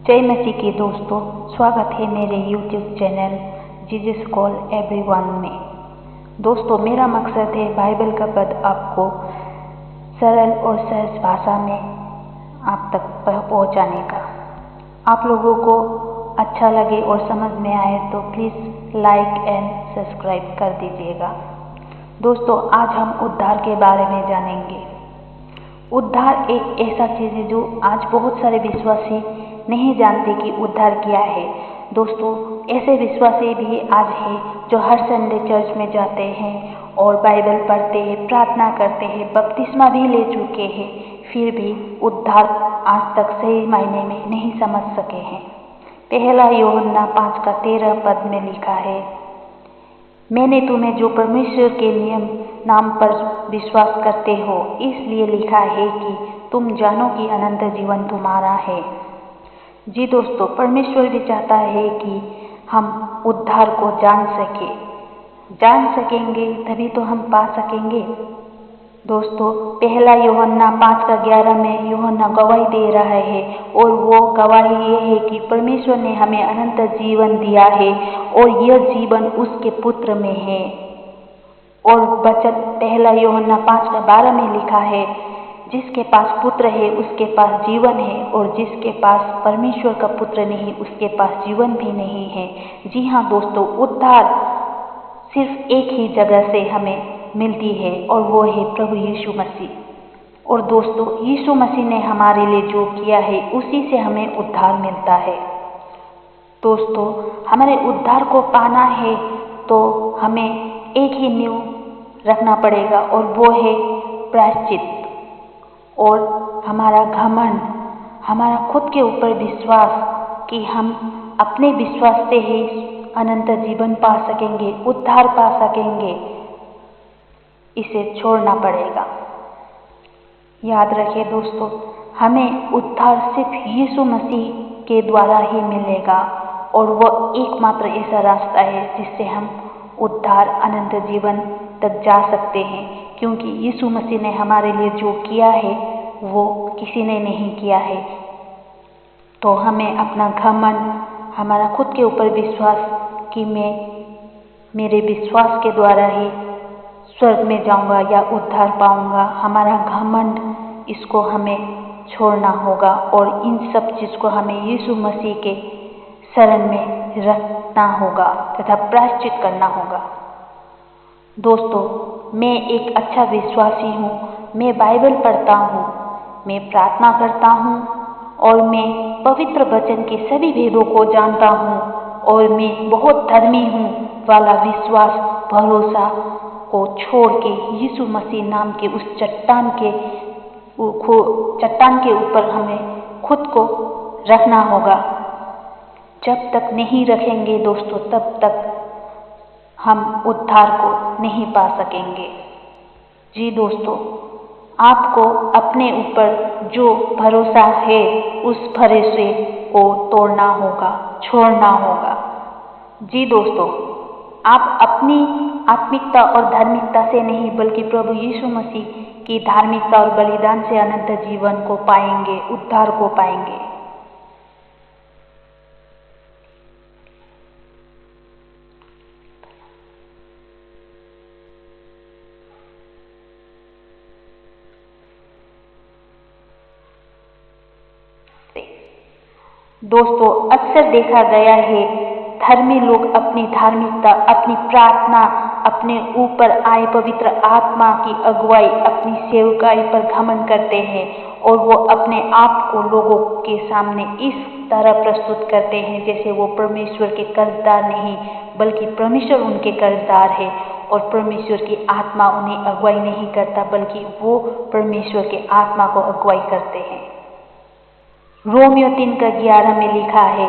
जय मसीह के दोस्तों, स्वागत है मेरे YouTube channel Jesus call everyone में। दोस्तों, मेरा मकसद है बाइबल का पद आपको सरल और सहज भाषा में आप तक पहुंचाने का। आप लोगों को अच्छा लगे और समझ में आए तो प्लीज़ लाइक एंड सब्सक्राइब कर दीजिएगा। दोस्तों, आज हम उद्धार के बारे में जानेंगे। उद्धार एक ऐसा चीज़ है जो आज बहुत सारे विश्वासी नहीं जानते कि उद्धार क्या है। दोस्तों, ऐसे विश्वासी भी आज हैं जो हर संडे चर्च में जाते हैं और बाइबल पढ़ते हैं, प्रार्थना करते हैं, बपतिस्मा भी ले चुके हैं, फिर भी उद्धार आज तक सही मायने में नहीं समझ सके हैं। पहला यूहन्ना 5:13 में लिखा है, मैंने तुम्हें जो परमेश्वर के नाम पर विश्वास करते हो इसलिए लिखा है कि तुम जानो कि अनंत जीवन तुम्हारा है। जी दोस्तों, परमेश्वर भी चाहता है कि हम उद्धार को जान सकेंगे तभी तो हम पा सकेंगे। दोस्तों, पहला यूहन्ना 5:11 में यूहन्ना गवाही दे रहा है और वो गवाही ये है कि परमेश्वर ने हमें अनंत जीवन दिया है और यह जीवन उसके पुत्र में है। और वचन पहला यूहन्ना 5:12 में लिखा है, जिसके पास पुत्र है उसके पास जीवन है और जिसके पास परमेश्वर का पुत्र नहीं उसके पास जीवन भी नहीं है। जी हाँ दोस्तों, उद्धार सिर्फ एक ही जगह से हमें मिलती है और वो है प्रभु यीशु मसीह। और दोस्तों, यीशु मसीह ने हमारे लिए जो किया है उसी से हमें उद्धार मिलता है। दोस्तों, हमारे उद्धार को पाना है तो हमें एक ही नींव रखना पड़ेगा और वो है प्रायश्चित और हमारा घमंड, हमारा खुद के ऊपर विश्वास कि हम अपने विश्वास से ही अनंत जीवन पा सकेंगे, उद्धार पा सकेंगे, इसे छोड़ना पड़ेगा। याद रखिए दोस्तों, हमें उद्धार सिर्फ यीशु मसीह के द्वारा ही मिलेगा और वह एकमात्र ऐसा रास्ता है जिससे हम उद्धार अनंत जीवन तक जा सकते हैं, क्योंकि यीशु मसीह ने हमारे लिए जो किया है वो किसी ने नहीं किया है। तो हमें अपना घमंड, हमारा खुद के ऊपर विश्वास कि मैं मेरे विश्वास के द्वारा ही स्वर्ग में जाऊंगा या उद्धार पाऊंगा, हमारा घमंड इसको हमें छोड़ना होगा और इन सब चीज़ को हमें यीशु मसीह के शरण में रखना होगा तथा प्रायश्चित करना होगा। दोस्तों, मैं एक अच्छा विश्वासी हूँ, मैं बाइबल पढ़ता हूँ, मैं प्रार्थना करता हूँ और मैं पवित्र वचन के सभी भेदों को जानता हूँ और मैं बहुत धर्मी हूँ वाला विश्वास भरोसा को छोड़ के यीशु मसीह नाम के उस चट्टान के ऊपर हमें खुद को रखना होगा। जब तक नहीं रखेंगे दोस्तों, तब तक हम उद्धार को नहीं पा सकेंगे। जी दोस्तों, आपको अपने ऊपर जो भरोसा है उस भरोसे को तोड़ना होगा, छोड़ना होगा। जी दोस्तों, आप अपनी आत्मिकता और धार्मिकता से नहीं बल्कि प्रभु यीशु मसीह की धार्मिकता और बलिदान से अनंत जीवन को पाएंगे, उद्धार को पाएंगे। दोस्तों, अक्सर देखा गया है धर्मी लोग अपनी धार्मिकता, अपनी प्रार्थना, अपने ऊपर आए पवित्र आत्मा की अगुवाई, अपनी सेवकाई पर घमंड करते हैं और वो अपने आप को लोगों के सामने इस तरह प्रस्तुत करते हैं जैसे वो परमेश्वर के कर्जदार नहीं बल्कि परमेश्वर उनके कर्जदार है और परमेश्वर की आत्मा उन्हें अगुवाई नहीं करता बल्कि वो परमेश्वर के आत्मा को अगुवाई करते हैं। रोमियो 3:11 में लिखा है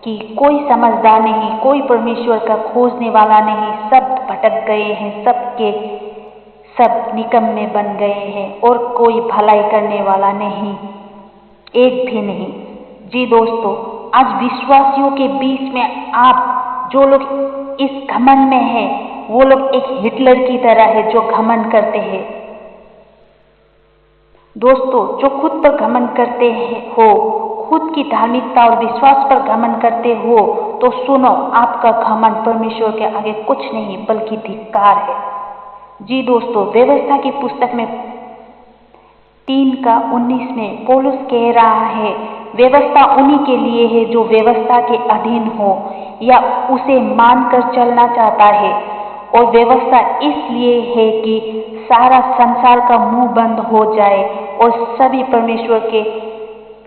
कि कोई समझदार नहीं, कोई परमेश्वर का खोजने वाला नहीं, सब भटक गए हैं, सब निकम्मे बन गए हैं और कोई भलाई करने वाला नहीं, एक भी नहीं। जी दोस्तों, आज विश्वासियों के बीच में आप जो लोग इस घमंड में हैं वो लोग एक हिटलर की तरह है जो घमंड करते हैं। दोस्तों, जो खुद पर घमंड करते हो खुद की धार्मिकता और विश्वास पर घमंड करते हो तो सुनो, आपका घमंड परमेश्वर के आगे कुछ नहीं बल्कि धिक्कार है। जी दोस्तों, व्यवस्था की पुस्तक में 3:19 में पौलुस कह रहा है, व्यवस्था उन्हीं के लिए है जो व्यवस्था के अधीन हो या उसे मानकर चलना चाहता है। और व्यवस्था इसलिए है कि सारा संसार का मुंह बंद हो जाए और सभी परमेश्वर के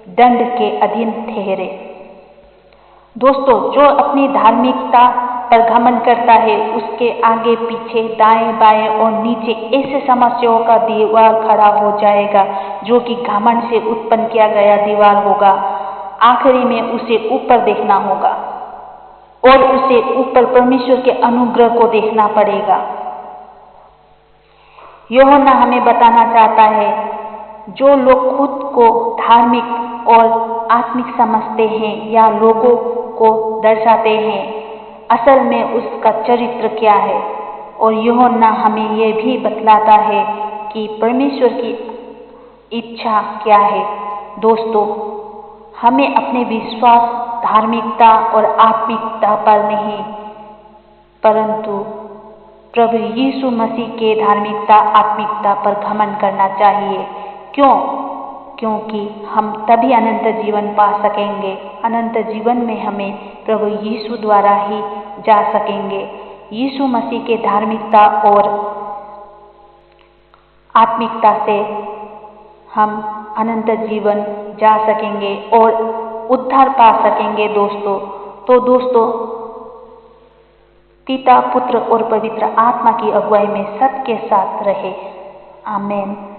दंड के अधीन ठहरे। दोस्तों, जो अपनी धार्मिकता पर घमंड करता है उसके आगे पीछे दाएं बाएं और नीचे ऐसे समस्याओं का दीवार खड़ा हो जाएगा जो कि घमंड से उत्पन्न किया गया दीवार होगा। आखिरी में उसे ऊपर देखना होगा और उसे ऊपर परमेश्वर के अनुग्रह को देखना पड़ेगा। यूहन्ना हमें बताना चाहता है, जो लोग खुद को धार्मिक और आत्मिक समझते हैं या लोगों को दर्शाते हैं, असल में उसका चरित्र क्या है। और यूहन्ना हमें यह भी बतलाता है कि परमेश्वर की इच्छा क्या है। दोस्तों, हमें अपने विश्वास, धार्मिकता और आत्मिकता पर नहीं, परंतु प्रभु यीशु मसीह के धार्मिकता, आत्मिकता पर घमंड करना चाहिए। क्यों? क्योंकि हम तभी अनंत जीवन पा सकेंगे। अनंत जीवन में हमें प्रभु यीशु द्वारा ही जा सकेंगे। यीशु मसीह के धार्मिकता और आत्मिकता से हम अनंत जीवन जा सकेंगे और उद्धार पा सकेंगे दोस्तों। तो दोस्तों, पिता, पुत्र और पवित्र आत्मा की अगुवाई में सबके साथ रहे। आमीन।